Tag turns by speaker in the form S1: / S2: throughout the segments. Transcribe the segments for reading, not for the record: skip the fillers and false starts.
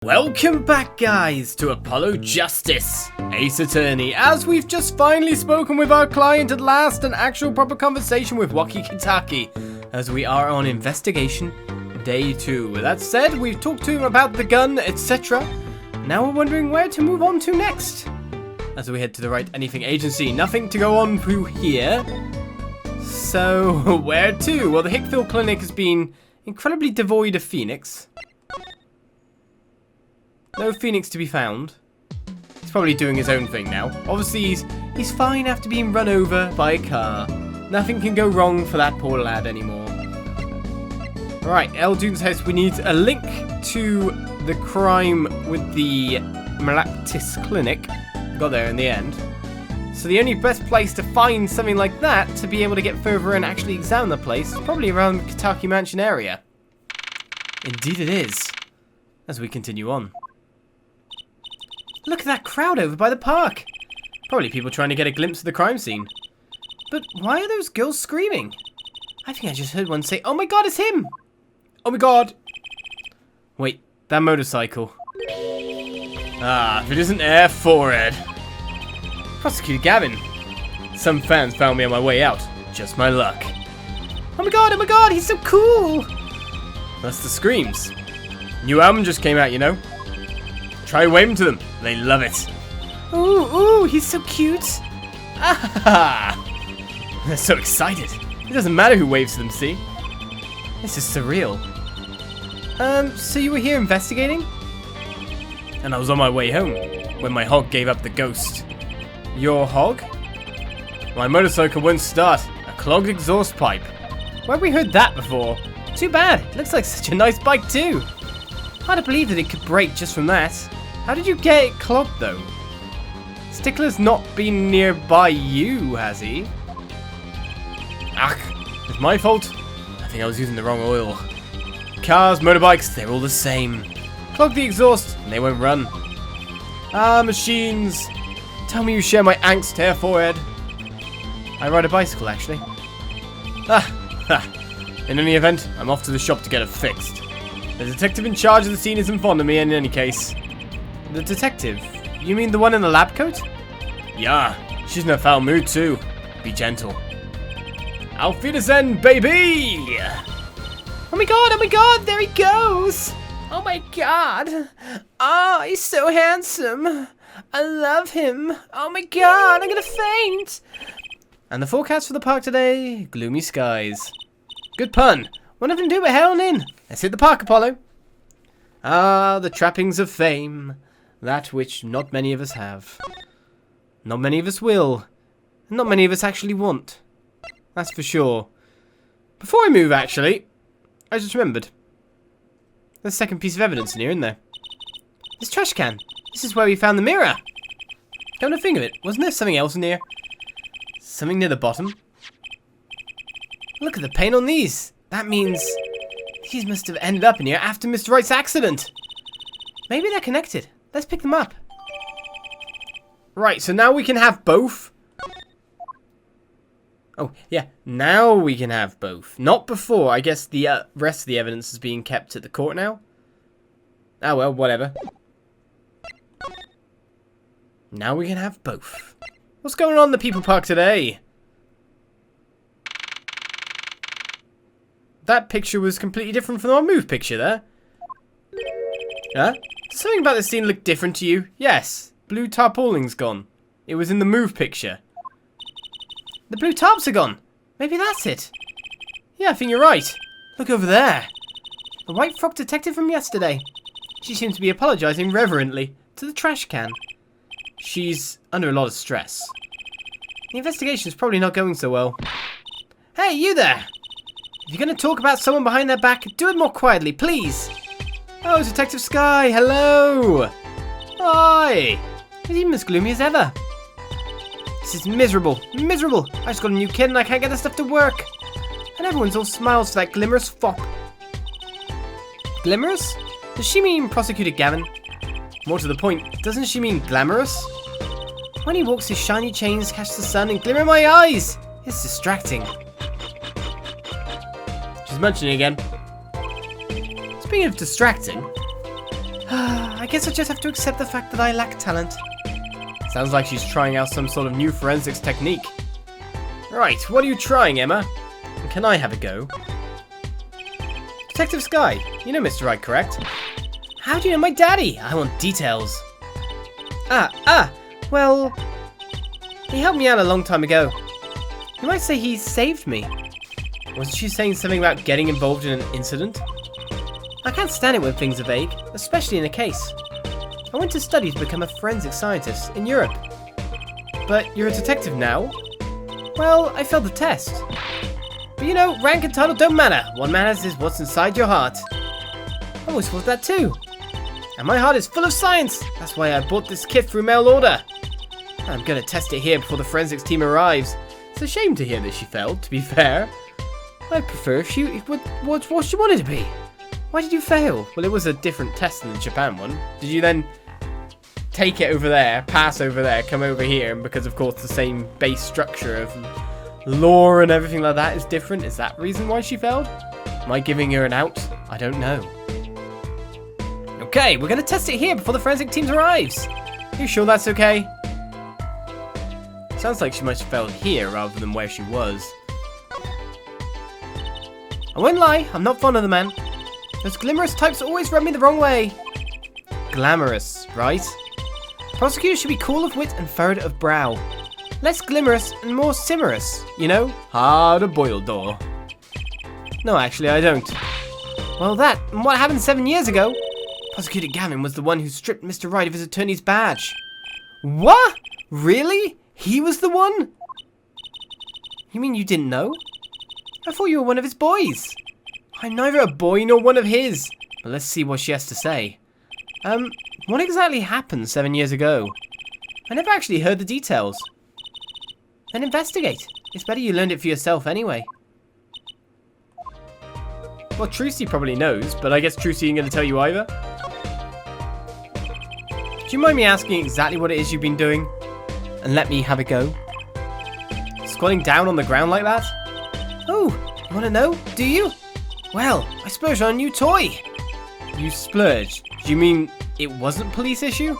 S1: Welcome back, guys, to Apollo Justice, Ace Attorney, as we've just finally spoken with our client at last, an actual proper conversation with Waki Kitaki, as we are on investigation day 2. With that said, we've talked to him about the gun, etc. Now we're wondering where to move on to next. As we head to the Right Anything Agency, nothing to go on through here. So, where to? Well, the Hickville Clinic has been incredibly devoid of Phoenix. No Phoenix to be found. He's probably doing his own thing now. Obviously, he's fine after being run over by a car. Nothing can go wrong for that poor lad anymore. Alright, Eldune's house. We need a link to the crime with the Meraktis Clinic. Got there in the end. So the only best place to find something like that to be able to get further and actually examine the place is probably around the Kitaki Mansion area. Indeed it is. As we continue on. Look at that crowd over by the park. Probably people trying to get a glimpse of the crime scene. But why are those girls screaming? I think I just heard one say, "Oh my god, it's him!" Oh my god! Wait, that motorcycle. Ah, if it isn't Air Forehead. Prosecutor Gavin. Some fans found me on my way out. Just my luck. Oh my god, he's so cool! That's the screams. New album just came out, you know. Try waving to them. They love it. Ooh, he's so cute. Ah, they're so excited. It doesn't matter who waves to them, see? This is surreal. So you were here investigating? And I was on my way home when my hog gave up the ghost. Your hog? My motorcycle wouldn't start. A clogged exhaust pipe. Where have we heard that before? Too bad. It looks like such a nice bike too. Hard to believe that it could break just from that. How did you get it clogged though? Stickler's not been nearby you, has he? Ach, it's my fault. I think I was using the wrong oil. Cars, motorbikes, they're all the same. Clog the exhaust and they won't run. Ah, machines. Tell me you share my angst, Air Forehead. I ride a bicycle, actually. In any event, I'm off to the shop to get it fixed. The detective in charge of the scene isn't fond of me in any case. The detective? You mean the one in the lab coat? Yeah, she's in a foul mood too. Be gentle. Auf Wiedersehen, baby! Oh my god, there he goes! Oh my god! Oh, he's so handsome! I love him! Oh my god, I'm gonna faint! And the forecast for the park today, gloomy skies. Good pun. What nothing to do but head on in. Let's hit the park, Apollo. Ah, the trappings of fame. That which not many of us have. Not many of us will. And not many of us actually want. That's for sure. Before I move, actually, I just remembered. There's a second piece of evidence in here, isn't there? This trash can. This is where we found the mirror. Come to think of it, wasn't there something else in here? Something near the bottom? Look at the paint on these. That means these must have ended up in here after Mr. Wright's accident. Maybe they're connected. Let's pick them up. Right, so now we can have both. Oh, yeah. Now we can have both. Not before. I guess the rest of the evidence is being kept at the court now. Oh, well, whatever. Now we can have both. What's going on in the People Park today? That picture was completely different from our move picture there. Huh? Does something about this scene look different to you? Yes. Blue tarpaulin's gone. It was in the move picture. The blue tarps are gone. Maybe that's it. Yeah, I think you're right. Look over there. The white frock detective from yesterday. She seems to be apologizing reverently to the trash can. She's under a lot of stress. The investigation's probably not going so well. Hey, you there! If you're going to talk about someone behind their back, do it more quietly, please. Oh, Detective Skye, hello. Hi. He's even as gloomy as ever. This is miserable. Miserable. I just got a new kid and I can't get this stuff to work. And everyone's all smiles for that glimmerous fop. Glimmerous? Does she mean Prosecutor Gavin? More to the point, doesn't she mean glamorous? When he walks, his shiny chains catch the sun and glimmer in my eyes. It's distracting. She's mentioning again. Speaking of distracting, I guess I just have to accept the fact that I lack talent. Sounds like she's trying out some sort of new forensics technique. Right, what are you trying, Emma? And can I have a go? Detective Skye, you know Mr. Wright, correct? How do you know my daddy? I want details. Well, he helped me out a long time ago. You might say he saved me. Wasn't she saying something about getting involved in an incident? I can't stand it when things are vague, especially in a case. I went to study to become a forensic scientist in Europe. But you're a detective now? Well, I failed the test. But you know, rank and title don't matter. What matters is what's inside your heart. I always thought that too. And my heart is full of science. That's why I bought this kit through mail order. I'm gonna test it here before the forensics team arrives. It's a shame to hear that she failed, to be fair. I'd prefer if she what she wanted to be. Why did you fail? Well, it was a different test than the Japan one. Did you then take it over there, pass over there, come over here, and because of course the same base structure of law and everything like that is different? Is that the reason why she failed? Am I giving her an out? I don't know. Okay, we're gonna test it here before the forensic team arrives. You sure that's okay? Sounds like she must have failed here rather than where she was. I won't lie, I'm not fond of the man. Those glamorous types always rub me the wrong way. Glamorous, right? Prosecutors should be cool of wit and furrowed of brow. Less glamorous and more simmerous, you know? Hard a boiled door. No, actually, I don't. Well, and what happened 7 years ago? Prosecutor Gavin was the one who stripped Mr. Wright of his attorney's badge. What? Really? He was the one? You mean you didn't know? I thought you were one of his boys. I'm neither a boy nor one of his. But let's see what she has to say. What exactly happened 7 years ago? I never actually heard the details. Then investigate. It's better you learned it for yourself anyway. Well, Trucy probably knows, but I guess Trucy ain't going to tell you either. Do you mind me asking exactly what it is you've been doing? And let me have a go. Squatting down on the ground like that? Oh, you want to know? Do you? Well, I splurged on a new toy. You splurged? Do you mean it wasn't police issue?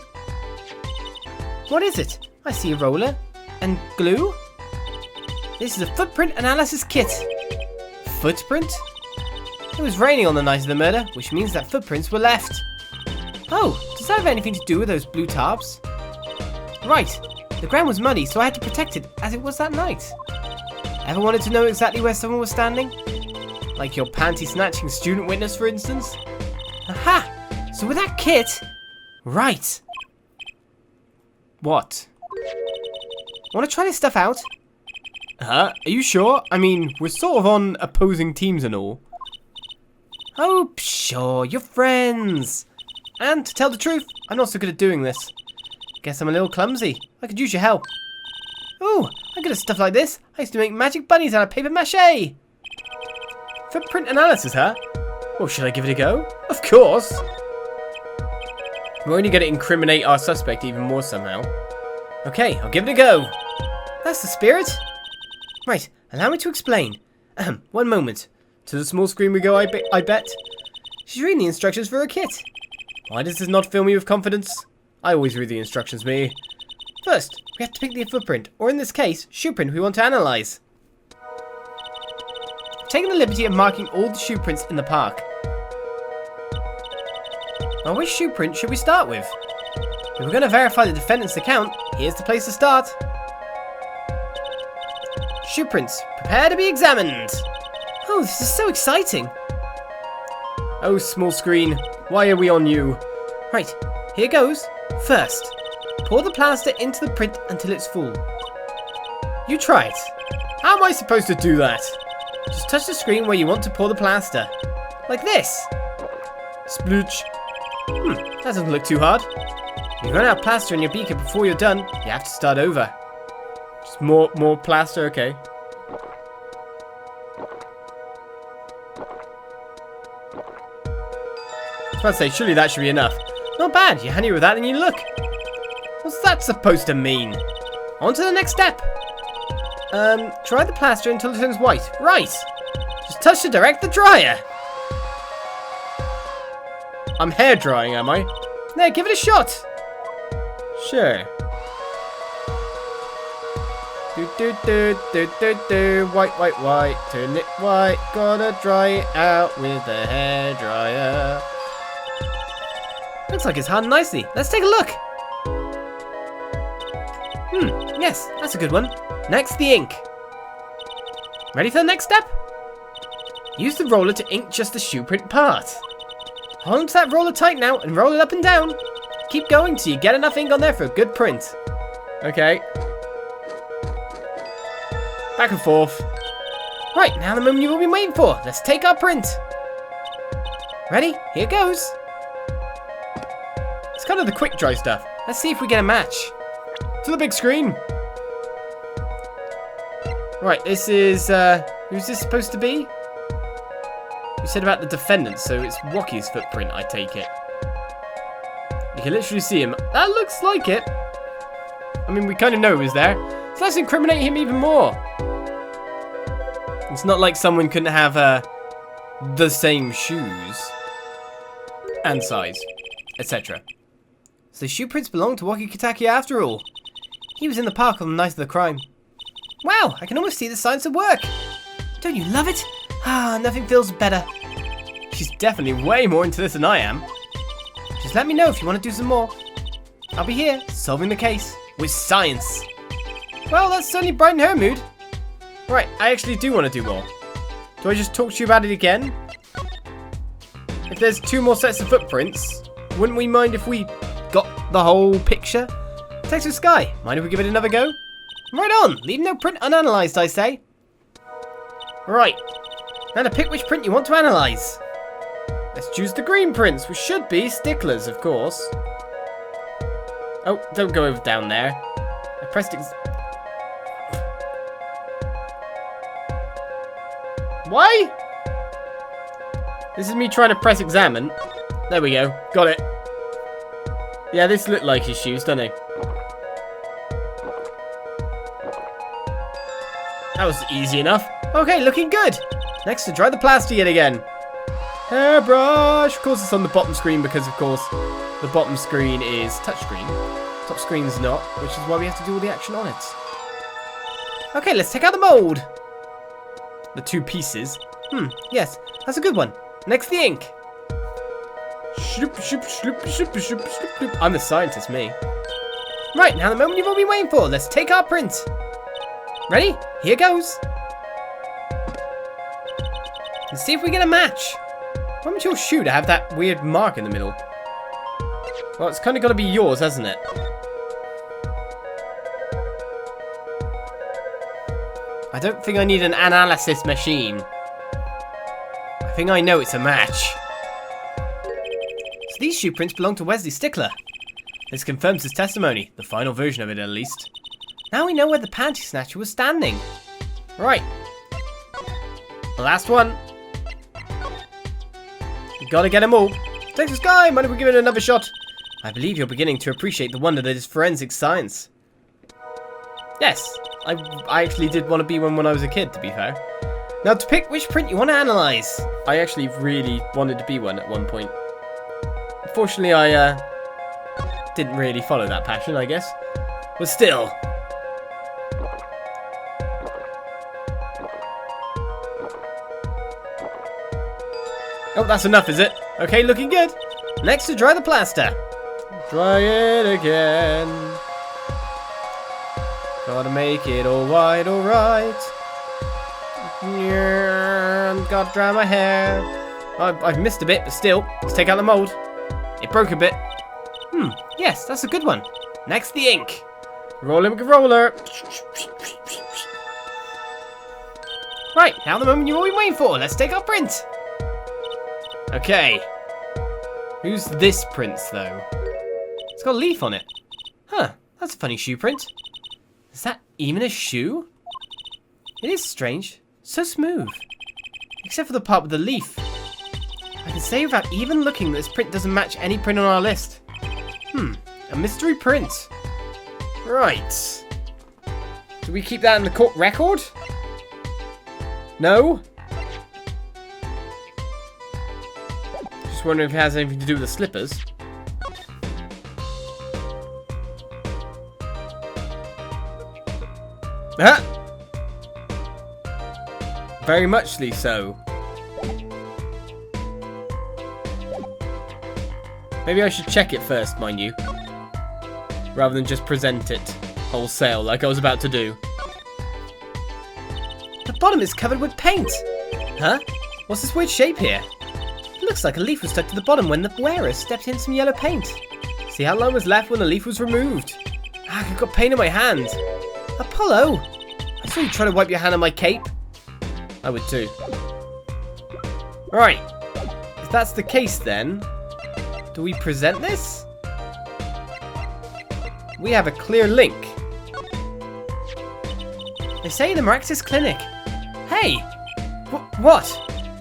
S1: What is it? I see a roller. And glue? This is a footprint analysis kit. Footprint? It was raining on the night of the murder, which means that footprints were left. Oh, does that have anything to do with those blue tarps? Right. The ground was muddy, so I had to protect it as it was that night. Ever wanted to know exactly where someone was standing? Like your panty-snatching student witness, for instance? Aha! So with that kit... Right. What? Want to try this stuff out? Are you sure? I mean, we're sort of on opposing teams and all. Oh, sure, you're friends. And to tell the truth, I'm not so good at doing this. Guess I'm a little clumsy. I could use your help. Ooh, I'm good at stuff like this. I used to make magic bunnies out of paper mache. Footprint analysis, huh? Well, should I give it a go? Of course. We're only going to incriminate our suspect even more somehow. Okay, I'll give it a go. That's the spirit. Right, allow me to explain. One moment. To the small screen we go, I bet. She's reading the instructions for her kit. Why does this not fill me with confidence? I always read the instructions, me. First, we have to pick the footprint, or in this case, shoe print we want to analyse. I've taken the liberty of marking all the shoe prints in the park. Now, which shoe print should we start with? If we're going to verify the defendant's account, here's the place to start. Shoe prints, prepare to be examined. Oh, this is so exciting. Oh, small screen, why are we on you? Right, here goes. First, pour the plaster into the print until it's full. You try it. How am I supposed to do that? Just touch the screen where you want to pour the plaster. Like this. Splooch. That doesn't look too hard. If you run out of plaster in your beaker before you're done, you have to start over. Just more plaster, okay. I was about to say, surely that should be enough. Not bad, you're handier with that than you look. What's that supposed to mean? On to the next step. Dry the plaster until it turns white. Right. Just touch to direct the dryer. I'm hair drying, am I? There, give it a shot. Sure. White, white, white. Turn it white. Gotta dry it out with a hairdryer. Looks like it's hardened nicely. Let's take a look. Yes, that's a good one. Next, the ink. Ready for the next step? Use the roller to ink just the shoe print part. Hold onto that roller tight now and roll it up and down. Keep going till you get enough ink on there for a good print. Okay. Back and forth. Right, now the moment you've all been waiting for. Let's take our print. Ready? Here goes. It's kind of the quick dry stuff. Let's see if we get a match. To the big screen. Right, this is, who's this supposed to be? You said about the defendant, so it's Rocky's footprint, I take it. You can literally see him. That looks like it. I mean, we kind of know he was there. So let's incriminate him even more. It's not like someone couldn't have, the same shoes. And size. Etc. So the shoe prints belong to Waki Kitaki after all. He was in the park on the night of the crime. Wow, I can almost see the signs of work. Don't you love it? Ah, nothing feels better. She's definitely way more into this than I am. Just let me know if you want to do some more. I'll be here, solving the case, with science. Well, that's certainly brightened her mood. Right, I actually do want to do more. Do I just talk to you about it again? If there's 2 more sets of footprints, wouldn't we mind if we got the whole picture? Detective Skye, mind if we give it another go? Right on, leave no print unanalyzed, I say. Right, now to pick which print you want to analyze. Let's choose the green prints, which should be sticklers, of course. Oh, don't go over down there. I pressed Why? This is me trying to press examine. There we go, got it. Yeah, this looked like his shoes, doesn't it? That was easy enough. Okay, looking good. Next to dry the plaster yet again. Hairbrush. Of course it's on the bottom screen because, of course, the bottom screen is touchscreen. Top screen's not, which is why we have to do all the action on it. Okay, let's take out the mould. The 2 pieces. Yes, that's a good one. Next, the ink. I'm the scientist, me. Right, now the moment you've all been waiting for. Let's take our print. Ready? Here goes. Let's see if we get a match. Why would your shoe to have that weird mark in the middle? Well, it's kind of got to be yours, hasn't it? I don't think I need an analysis machine. I think I know it's a match. So these shoe prints belong to Wesley Stickler. This confirms his testimony, the final version of it at least. Now we know where the panty snatcher was standing. Right. The last one. You gotta get them all. Detective Skye, mind if we give it another shot? I believe you're beginning to appreciate the wonder that is forensic science. Yes, I actually did want to be one when I was a kid, to be fair. Now to pick which print you want to analyse. I actually really wanted to be one at one point. Unfortunately, I didn't really follow that passion, I guess. But still. Oh, that's enough, is it? Okay, looking good. Next to dry the plaster. Dry it again. Gotta make it all white, alright. Yeah, gotta dry my hair. I've missed a bit, but still. Let's take out the mould. It broke a bit. Yes, that's a good one. Next, the ink. Roll it with a roller. Right, now the moment you've all been waiting for. Let's take our print. Okay. Who's this prince, though? It's got a leaf on it. Huh, that's a funny shoe print. Is that even a shoe? It is strange. So smooth. Except for the part with the leaf. I can say without even looking that this print doesn't match any print on our list. A mystery print. Right. Do we keep that in the court record? No? Just wondering if it has anything to do with the slippers. Ah! Very muchly so. Maybe I should check it first, mind you. Rather than just present it wholesale like I was about to do. The bottom is covered with paint. Huh? What's this weird shape here? It looks like a leaf was stuck to the bottom when the wearer stepped in some yellow paint. See how line was left when the leaf was removed. Ah, I've got paint on my hand. Apollo! I saw you try to wipe your hand on my cape. I would too. Right. If that's the case then, do we present this? We have a clear link. They say the Meraktis Clinic. Hey! What?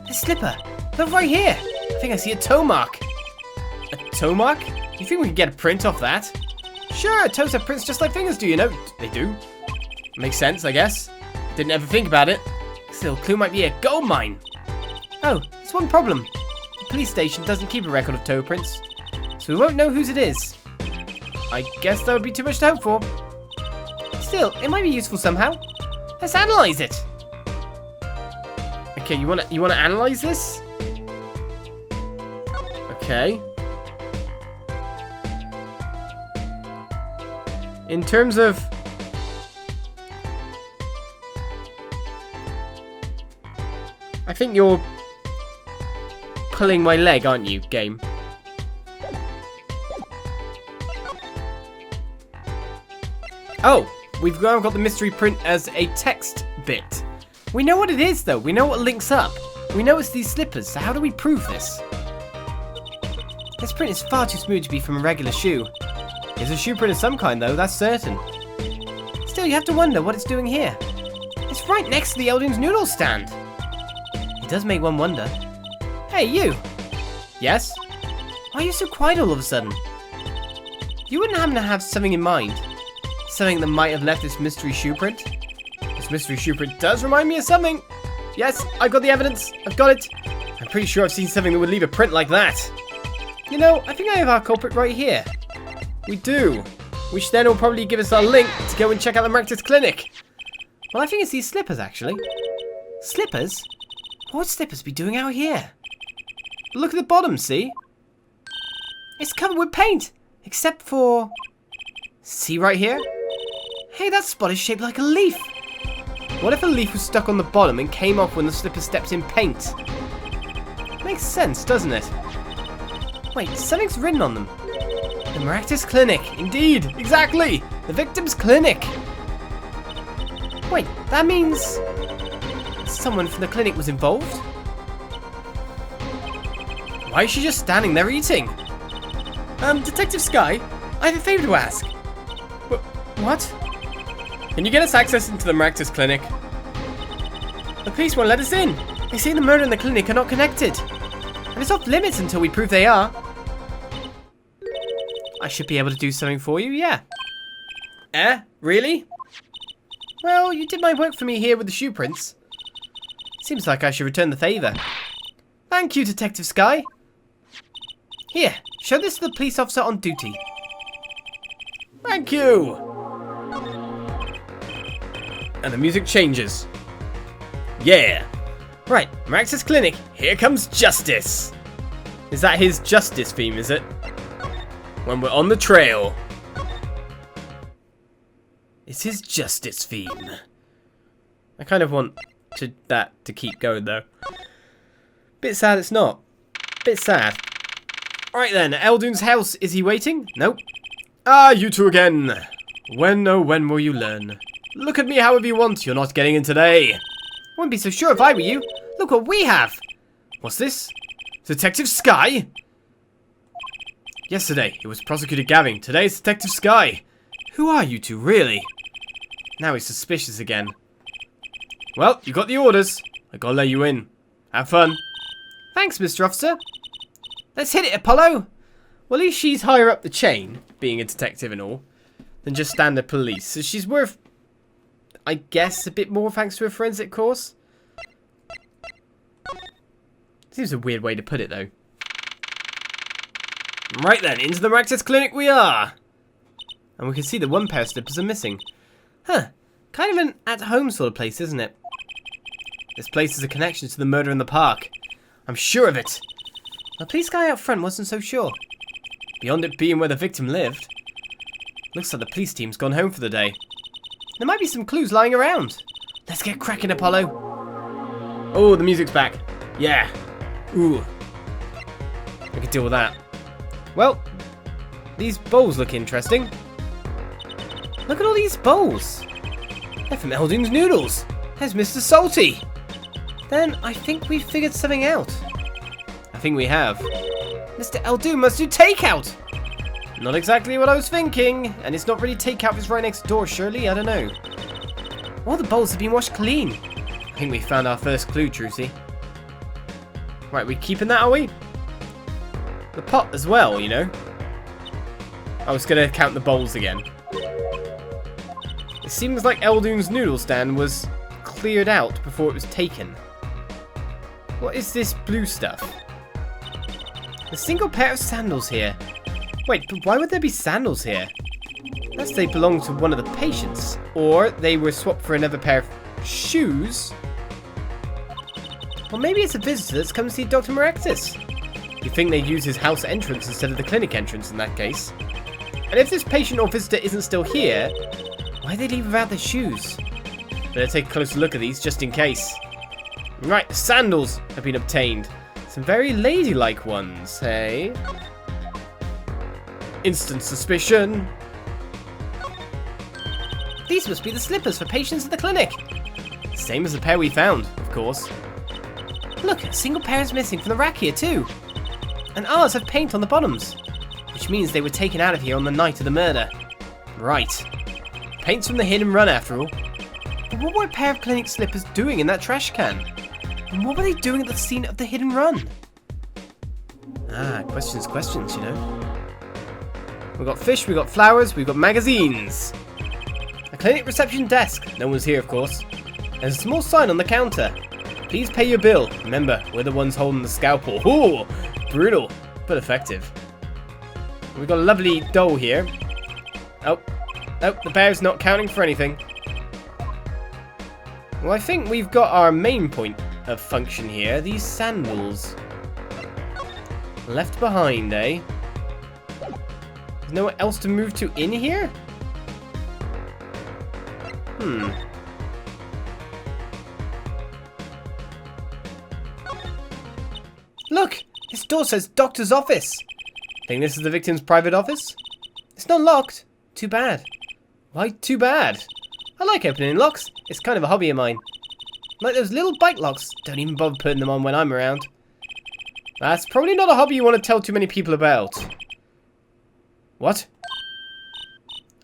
S1: A slipper. Look right here. I think I see a toe mark. A toe mark? You think we can get a print off that? Sure, toes have prints just like fingers do, you know. They do. Makes sense, I guess. Didn't ever think about it. Still, clue might be a gold mine. Oh, there's one problem. The police station doesn't keep a record of toe prints, so we won't know whose it is. I guess that would be too much to hope for. Still, it might be useful somehow. Let's analyze it. Okay, you wanna analyze this? Okay. In terms of I think you're pulling my leg, aren't you, game? Oh, we've now got the mystery print as a text bit. We know what it is, though. We know what links up. We know it's these slippers, so how do we prove this? This print is far too smooth to be from a regular shoe. It's a shoe print of some kind, though, that's certain. Still, you have to wonder what it's doing here. It's right next to the Eldon's noodle stand. It does make one wonder. Hey, you! Yes? Why are you so quiet all of a sudden? You wouldn't happen to have something in mind? Something that might have left this mystery shoe print? This mystery shoe print does remind me of something! Yes, I've got the evidence. I've got it. I'm pretty sure I've seen something that would leave a print like that. You know, I think I have our culprit right here. We do. Which then will probably give us our link to go and check out the Meraktis Clinic. Well, I think it's these slippers, actually. Slippers? What would slippers be doing out here? Look at the bottom, see? It's covered with paint, except for... See right here? Hey, that spot is shaped like a leaf. What if a leaf was stuck on the bottom and came off when the slipper stepped in paint? Makes sense, doesn't it? Wait, something's written on them. The Meraktis Clinic. Indeed, exactly. The victim's clinic. Wait, that means... someone from the clinic was involved? Why is she just standing there eating? Detective Skye, I have a favor to ask. What? Can you get us access into the Meraktis Clinic? The police won't let us in. They say the murder and the clinic are not connected. And it's off limits until we prove they are. I should be able to do something for you, yeah. Really? Well, you did my work for me here with the shoe prints. Seems like I should return the favor. Thank you, Detective Skye. Here, show this to the police officer on duty. Thank you. And the music changes. Yeah. Right, Meraktis Clinic, here comes justice. Is that his justice theme, is it? When we're on the trail. It's his justice theme. I kind of want that to keep going, though. Bit sad it's not. Bit sad. Alright then, Eldon's house. Is he waiting? Nope. Ah, you two again. When, oh when will you learn? Look at me however you want. You're not getting in today. I wouldn't be so sure if I were you. Look what we have. What's this? Detective Skye? Yesterday, it was Prosecutor Gavin. Today, it's Detective Skye. Who are you two, really? Now he's suspicious again. Well, you got the orders. I gotta let you in. Have fun. Thanks, Mr. Officer. Let's hit it, Apollo. Well, at least she's higher up the chain, being a detective and all, than just standard police. So she's worth, I guess, a bit more thanks to her forensic course. Seems a weird way to put it, though. Right then, into the Meraktis Clinic we are. And we can see that one pair of slippers are missing. Huh. Kind of an at-home sort of place, isn't it? This place has a connection to the murder in the park. I'm sure of it. The police guy out front wasn't so sure. Beyond it being where the victim lived, looks like the police team's gone home for the day. There might be some clues lying around. Let's get cracking, Apollo. Oh, the music's back. Yeah. Ooh. I could deal with that. Well, these bowls look interesting. Look at all these bowls. They're from Eldoon's Noodles. There's Mr. Salty. Then I think we've figured something out. I think we have. Mr. Eldoon must do takeout. Not exactly what I was thinking. And it's not really takeout if it's right next door, surely? I don't know. All the bowls have been washed clean. I think we found our first clue, Trucy. Right, we keeping that, are we? The pot as well, you know. I was going to count the bowls again. It seems like Eldoon's noodle stand was cleared out before it was taken. What is this blue stuff? A single pair of sandals here. Wait, but why would there be sandals here? Unless they belong to one of the patients. Or they were swapped for another pair of shoes. Or maybe it's a visitor that's come to see Dr. Meraktis. You'd think they'd use his house entrance instead of the clinic entrance in that case. And if this patient or visitor isn't still here, why'd they leave without their shoes? Better take a closer look at these just in case. Right, the sandals have been obtained. Some very ladylike ones, hey? Instant suspicion. These must be the slippers for patients at the clinic. Same as the pair we found, of course. Look, a single pair is missing from the rack here too. And ours have paint on the bottoms. Which means they were taken out of here on the night of the murder. Right. Paint's from the hit and run after all. But what were a pair of clinic slippers doing in that trash can? And what were they doing at the scene of the hit and run? Ah, questions, you know. We've got fish, we've got flowers, we've got magazines. A clinic reception desk. No one's here, of course. There's a small sign on the counter. Please pay your bill. Remember, we're the ones holding the scalpel. Ooh, brutal, but effective. We've got a lovely doll here. Oh, the bear's not counting for anything. Well, I think we've got our main point of function here. These sandals. Left behind, eh? There's nowhere else to move to in here? Look! This door says doctor's office. Think this is the victim's private office? It's not locked. Too bad. Why too bad? I like opening locks. It's kind of a hobby of mine. Like those little bike locks. Don't even bother putting them on when I'm around. That's probably not a hobby you want to tell too many people about. What?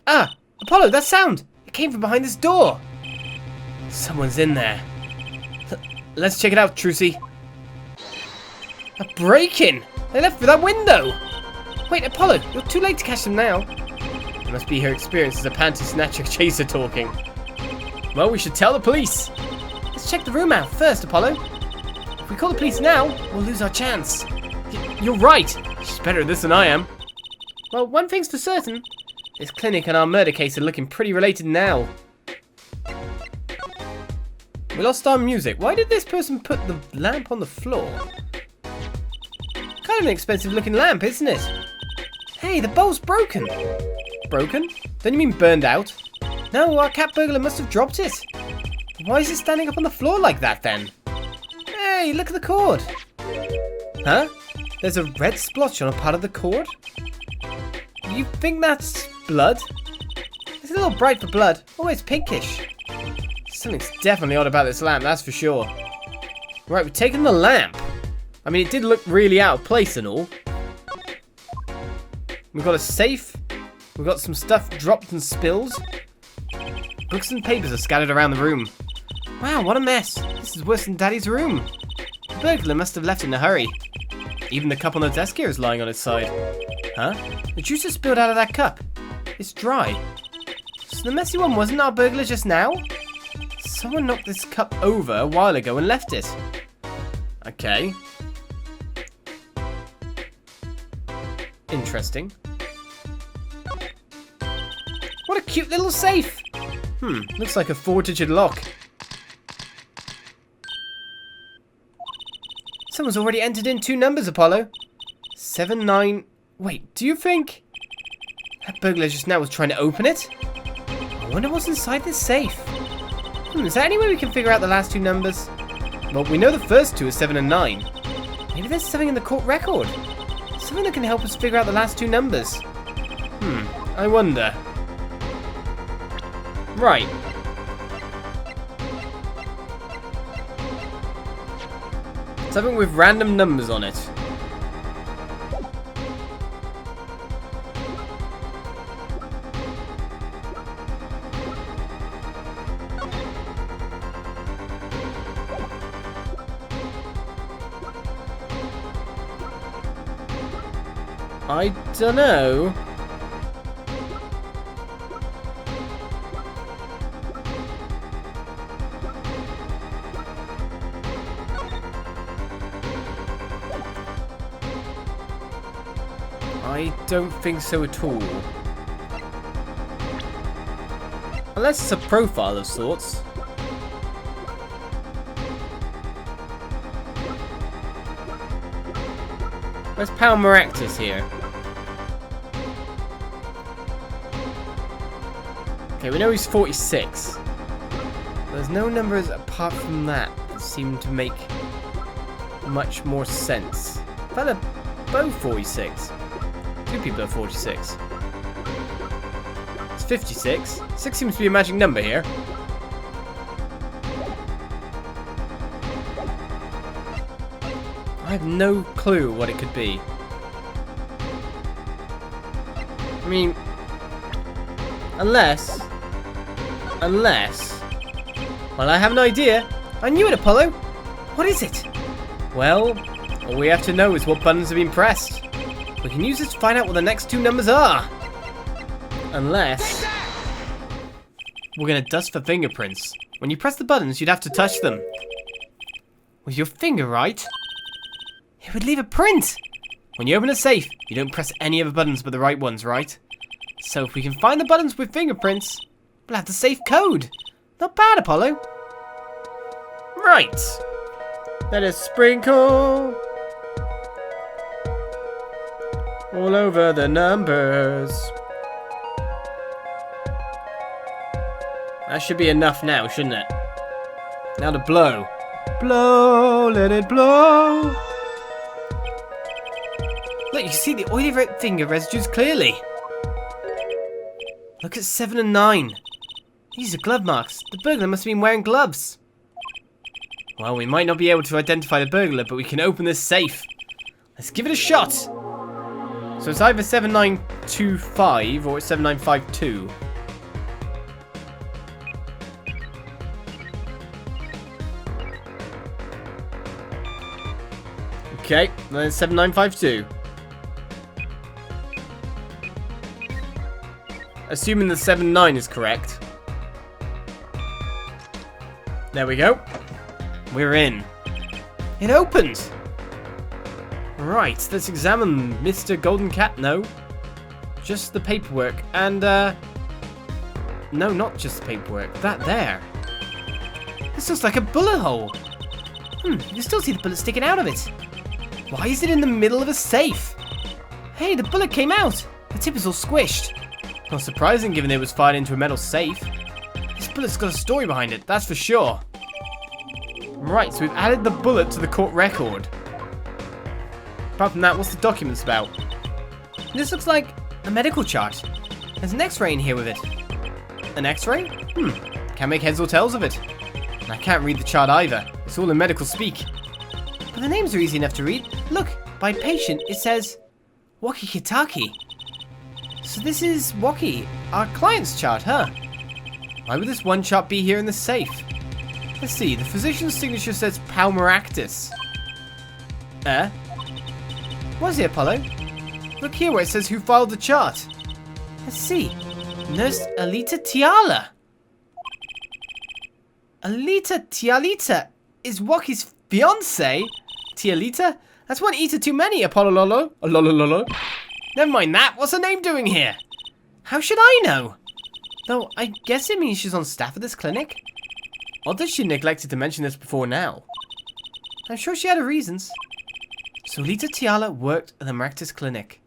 S1: Ah! Apollo, that sound! It came from behind this door. Someone's in there. Let's check it out, Trucy. A break-in! They left through that window! Wait, Apollo, you're too late to catch them now. It must be her experience as a panty snatcher chaser talking. Well, we should tell the police. Let's check the room out first, Apollo. If we call the police now, we'll lose our chance. You're right. She's better at this than I am. Well, one thing's for certain. This clinic and our murder case are looking pretty related now. We lost our music. Why did this person put the lamp on the floor? Kind of an expensive looking lamp, isn't it? Hey, the bowl's broken. Broken? Don't you mean burned out? No, our cat burglar must have dropped it. Why is it standing up on the floor like that then? Hey, look at the cord. Huh? There's a red splotch on a part of the cord? You think that's blood? It's a little bright for blood. Oh, it's pinkish. Something's definitely odd about this lamp, that's for sure. Right, we've taken the lamp. I mean, it did look really out of place and all. We've got a safe. We've got some stuff dropped and spilled. Books and papers are scattered around the room. Wow, what a mess. This is worse than Daddy's room. The burglar must have left in a hurry. Even the cup on the desk here is lying on its side. Huh? The juice has spilled out of that cup. It's dry. So the messy one wasn't our burglar just now? Someone knocked this cup over a while ago and left it. Okay. Interesting. What a cute little safe! Looks like a 4-digit lock. Someone's already entered in 2 numbers, Apollo. 7, 9... Wait, do you think... That burglar just now was trying to open it? I wonder what's inside this safe. Is there any way we can figure out the last 2 numbers? Well, we know the first 2 are 7 and 9. Maybe there's something in the court record. Something that can help us figure out the last 2 numbers. I wonder. Right. Something with random numbers on it. I don't know. I don't think so at all. Unless it's a profile of sorts. Where's Meraktis here? Okay, we know he's 46. There's no numbers apart from that seem to make much more sense. But they're both 46. 2 people are 46. It's 56. 6 seems to be a magic number here. I have no clue what it could be. I mean, unless, well, I have an idea. I knew it, Apollo. What is it? Well, all we have to know is what buttons have been pressed. We can use this to find out what the next 2 numbers are. Unless we're gonna dust for fingerprints. When you press the buttons, you'd have to touch them. With your finger, right? It would leave a print. When you open a safe, you don't press any of the buttons but the right ones, right? So if we can find the buttons with fingerprints, we'll have the safe code. Not bad, Apollo. Right. Let us sprinkle all over the numbers. That should be enough now, shouldn't it? Now to blow. Blow, let it blow. Look, you can see the oily red finger residues clearly. Look at 7 and 9. These are glove marks. The burglar must have been wearing gloves. Well, we might not be able to identify the burglar, but we can open this safe. Let's give it a shot. So it's either 7925 or it's 7952. Okay, then it's 7952. Assuming the 79 is correct. There we go. We're in. It opened! Right, let's examine Mr. Golden Cat. No. Just the paperwork. And, no, not just the paperwork. That there. This looks like a bullet hole. You can still see the bullet sticking out of it. Why is it in the middle of a safe? Hey, the bullet came out. The tip is all squished. Not surprising given it was fired into a metal safe. This bullet's got a story behind it, that's for sure. Right, so we've added the bullet to the court record. Apart from that, what's the documents about? This looks like a medical chart. There's an x-ray in here with it. An x-ray? Can't make heads or tails of it. And I can't read the chart either. It's all in medical speak. But the names are easy enough to read. Look, by patient it says Waki Kitaki. So this is Waki, our client's chart, huh? Why would this one chart be here in the safe? Let's see, the physician's signature says Meraktis. What's it, Apollo? Look here where it says who filed the chart. Let's see. Nurse Alita Tiala. Alita Tialita is Waki's fiance? Tialita? That's one Eta too many, Apollo Lolo. Lolo. Never mind that. What's her name doing here? How should I know? Though, I guess it means she's on staff at this clinic. Odd that she neglected to mention this before now. I'm sure she had her reasons. So Lita Tiala worked at the Meraktis Clinic.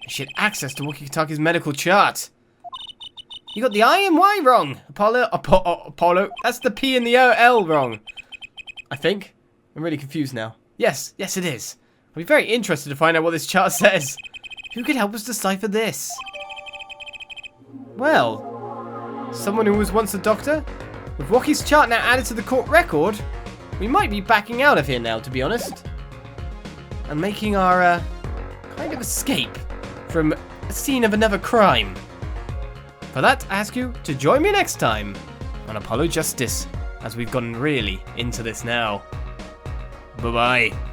S1: She had access to Walkie-Talkie's medical chart. You got the I and Y wrong, Apollo. That's the P and the L wrong. I think. I'm really confused now. Yes, it is. I'll be very interested to find out what this chart says. Who could help us decipher this? Well, someone who was once a doctor? With Walkie's chart now added to the court record, we might be backing out of here now, to be honest. And making our, kind of escape from a scene of another crime. For that, I ask you to join me next time on Apollo Justice, as we've gotten really into this now. Bye-bye.